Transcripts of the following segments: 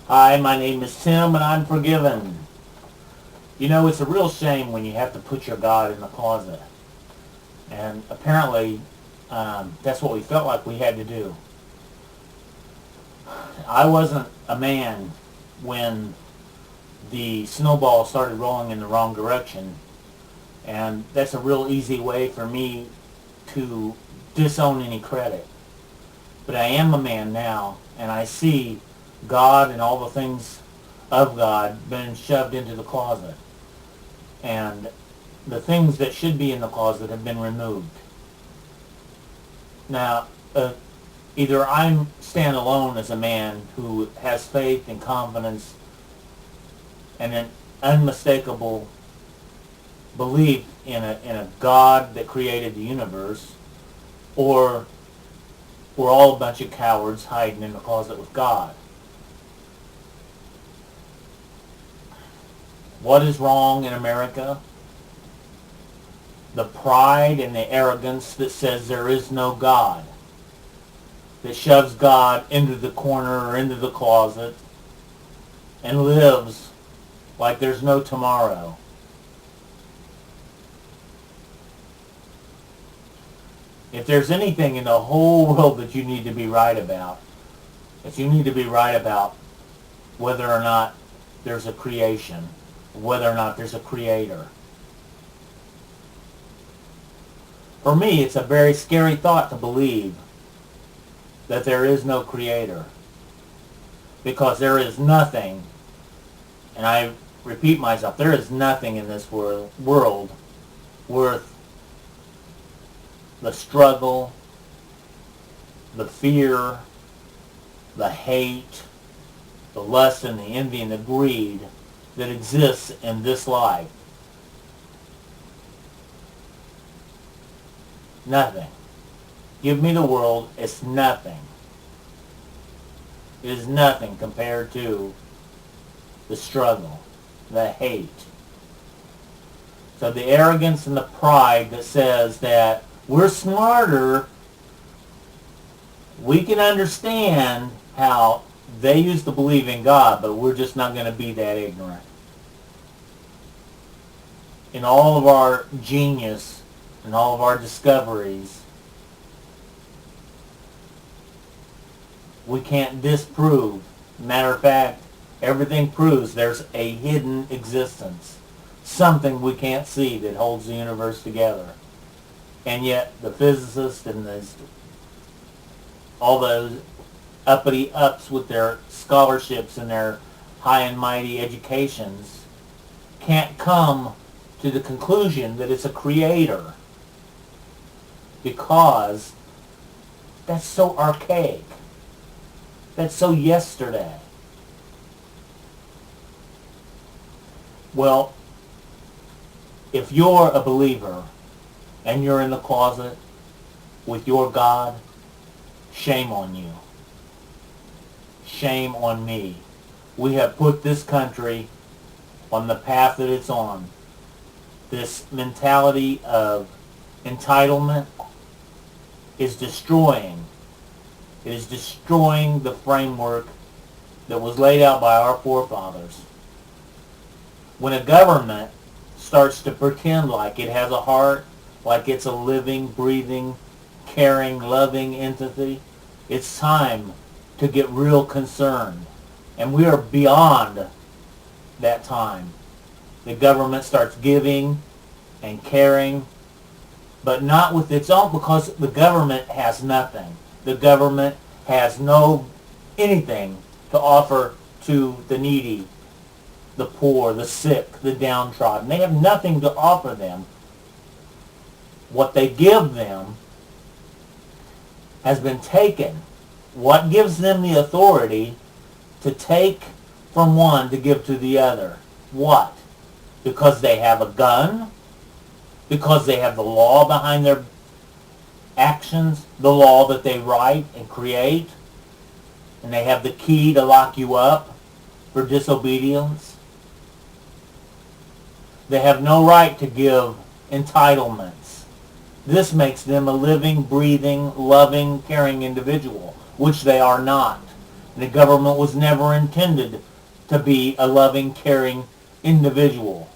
Hi, my name is Tim and I'm forgiven. You know, it's a real shame when you have to put your God in the closet. And apparently, that's what we felt like we had to do. I wasn't a man when the snowball started rolling in the wrong direction. And that's a real easy way for me to disown any credit. But I am a man now, and I see God and all the things of God being shoved into the closet. And the things that should be in the closet have been removed. Now, either I stand alone as a man who has faith and confidence and an unmistakable belief in a God that created the universe, or we're all a bunch of cowards hiding in the closet with God. What is wrong in America? The pride and the arrogance that says there is no God, that shoves God into the corner or into the closet and lives like there's no tomorrow. If there's anything in the whole world that you need to be right about, if you need to be right about whether or not there's a creation, whether or not there's a creator. For me, it's a very scary thought to believe that there is no creator, because there is nothing, and I repeat myself, there is nothing in this world worth the struggle, the fear, the hate, the lust and the envy and the greed that exists in this life. Nothing. Give me the world, it's nothing. It is nothing compared to the struggle, the hate. So the arrogance and the pride that says that we're smarter, we can understand how they used to believe in God, but we're just not going to be that ignorant. In all of our genius and all of our discoveries, we can't disprove. Matter of fact, everything proves there's a hidden existence, something we can't see that holds the universe together. And yet the physicists and all those uppity ups with their scholarships and their high and mighty educations can't come to the conclusion that it's a creator, because that's so archaic. That's so yesterday. Well, if you're a believer and you're in the closet with your God, shame on you. Shame on me. We have put this country on the path that it's on. This mentality of entitlement is destroying. It is destroying the framework that was laid out by our forefathers. When a government starts to pretend like it has a heart, like it's a living, breathing, caring, loving entity, it's time to get real concerned. And we are beyond that time. The government starts giving and caring, but not with its own, because the government has nothing. The government has no anything to offer to the needy, the poor, the sick, the downtrodden. They have nothing to offer them. What they give them has been taken. What gives them the authority to take from one to give to the other? What? Because they have a gun? Because they have the law behind their actions, the law that they write and create, and they have the key to lock you up for disobedience? They have no right to give entitlements. This makes them a living, breathing, loving, caring individual, which they are not. And the government was never intended to be a loving, caring individual.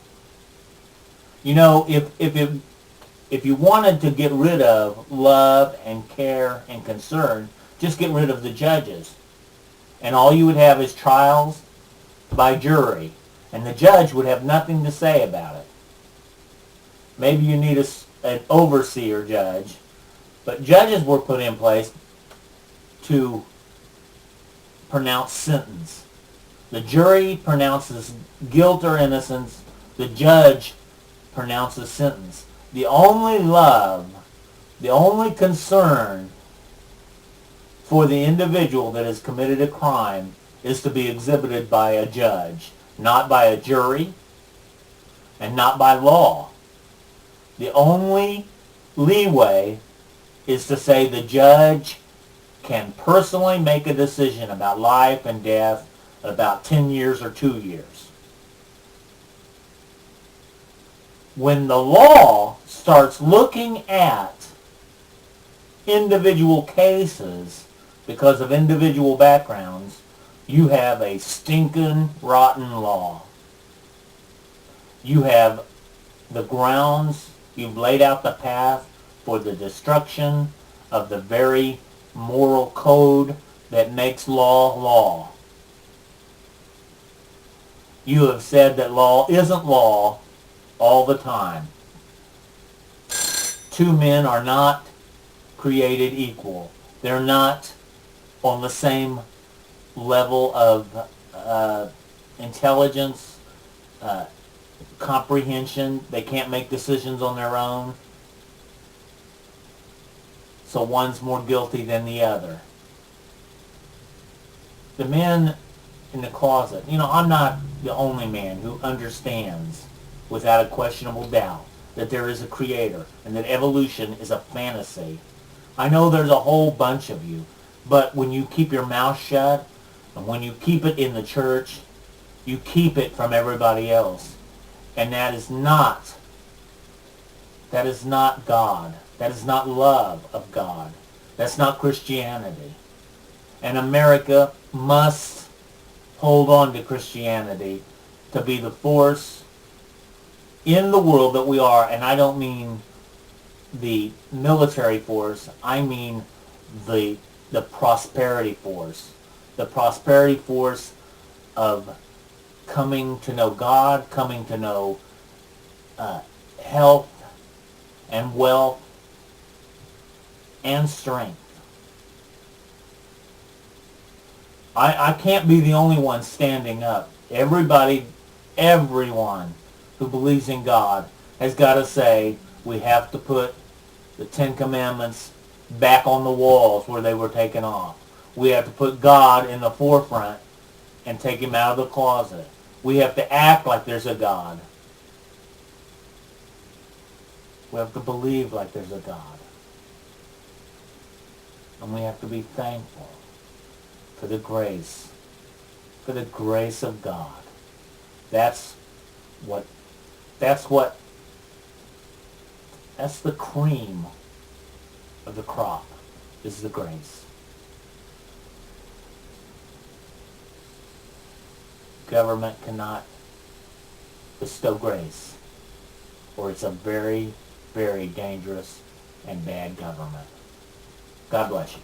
You know, if you wanted to get rid of love and care and concern, just get rid of the judges. And all you would have is trials by jury. And the judge would have nothing to say about it. Maybe you need an overseer judge. But judges were put in place to pronounce sentence. The jury pronounces guilt or innocence. The judge pronounces sentence. The only love, the only concern for the individual that has committed a crime is to be exhibited by a judge, not by a jury, and not by law. The only leeway is to say the judge can personally make a decision about life and death, about 10 years or 2 years. When the law starts looking at individual cases because of individual backgrounds, you have a stinking, rotten law. You have the grounds, you've laid out the path for the destruction of the very moral code that makes law law. You have said that law isn't law all the time. Two men are not created equal. They're not on the same level of intelligence, comprehension. They can't make decisions on their own. So one's more guilty than the other. The men in the closet, I'm not the only man who understands without a questionable doubt that there is a creator and that evolution is a fantasy. I know there's a whole bunch of you, but when you keep your mouth shut and when you keep it in the church, you keep it from everybody else. And that is not God. That is not love of God. That's not Christianity. And America must hold on to Christianity to be the force in the world that we are. And I don't mean the military force. I mean the prosperity force. The prosperity force of coming to know God, coming to know health and wealth and strength. I can't be the only one standing up. Everyone who believes in God has got to say we have to put the Ten Commandments back on the walls where they were taken off. We have to put God in the forefront and take him out of the closet. We have to act like there's a God. We have to believe like there's a God. And we have to be thankful for the grace of God. That's the cream of the crop, is the grace. Government cannot bestow grace, or it's a very, very dangerous and bad government. God bless you.